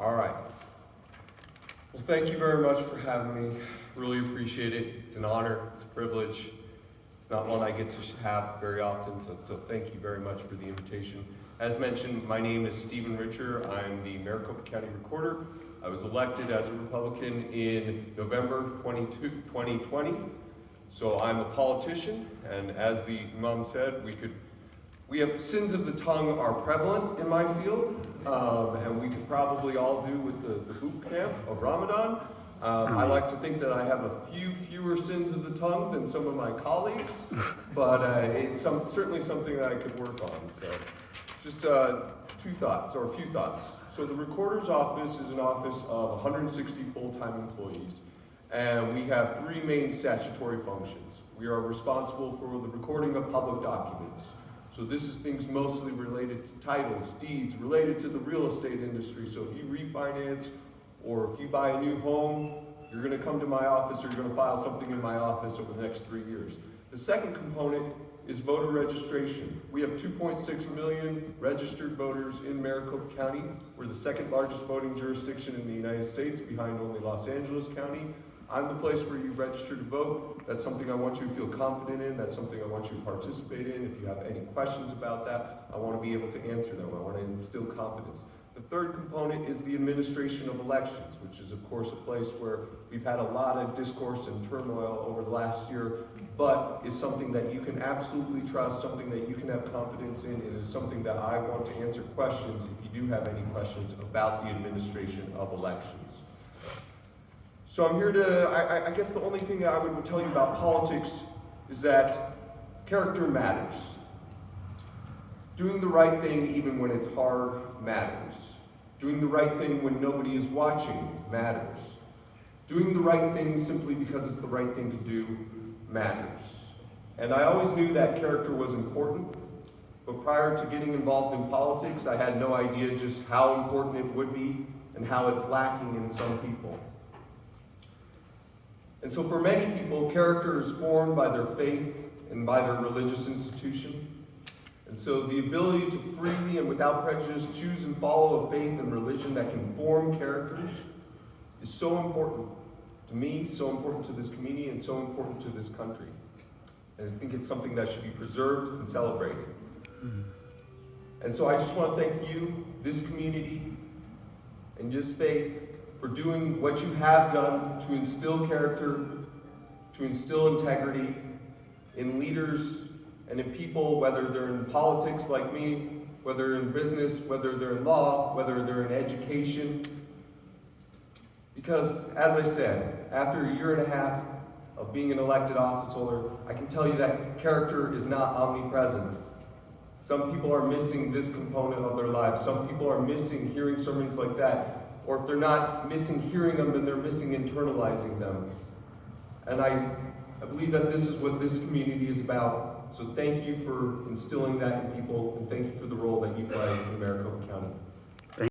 All right. Well, thank you very much for having me. Really appreciate it. It's an honor. It's a privilege. It's not one I get to have very often, so thank you very much for the invitation. As mentioned, my name is Stephen Richer. I'm the Maricopa County Recorder. I was elected as a Republican in November 2020. So I'm a politician, and as the Imam said, we have sins of the tongue are prevalent in my field, and we could probably all do with the boot camp of Ramadan. I like to think that I have a few fewer sins of the tongue than some of my colleagues, but it's certainly something that I could work on. So just a few thoughts. So the Recorder's Office is an office of 160 full-time employees, and we have three main statutory functions. We are responsible for the recording of public documents. So this is things mostly related to titles, deeds, related to the real estate industry. So if you refinance or if you buy a new home, you're going to come to my office or you're going to file something in my office over the next 3 years. The second component is voter registration. We have 2.6 million registered voters in Maricopa County. We're the second largest voting jurisdiction in the United States, behind only Los Angeles County. I'm the place where you register to vote. That's something I want you to feel confident in. That's something I want you to participate in. If you have any questions about that, I want to be able to answer them. I want to instill confidence. The third component is the administration of elections, which is, of course, a place where we've had a lot of discourse and turmoil over the last year, but is something that you can absolutely trust, something that you can have confidence in. It is something that I want to answer questions if you do have any questions about the administration of elections. So I'm here to, I guess the only thing I would tell you about politics is that character matters. Doing the right thing even when it's hard matters. Doing the right thing when nobody is watching matters. Doing the right thing simply because it's the right thing to do matters. And I always knew that character was important, but prior to getting involved in politics, I had no idea just how important it would be and how it's lacking in some people. And so for many people, character is formed by their faith and by their religious institution. And so the ability to freely and without prejudice choose and follow a faith and religion that can form characters is so important to me, so important to this community, and so important to this country. And I think it's something that should be preserved and celebrated. And so I just want to thank you, this community, and this faith for doing what you have done to instill character, to instill integrity in leaders and in people, whether they're in politics like me, whether in business, whether they're in law, whether they're in education. Because, as I said, after a year and a half of being an elected office holder, I can tell you that character is not omnipresent. Some people are missing this component of their lives. Some people are missing hearing sermons like that. Or if they're not missing hearing them, then they're missing internalizing them. And I believe that this is what this community is about. So thank you for instilling that in people, and thank you for the role that you play in Maricopa County.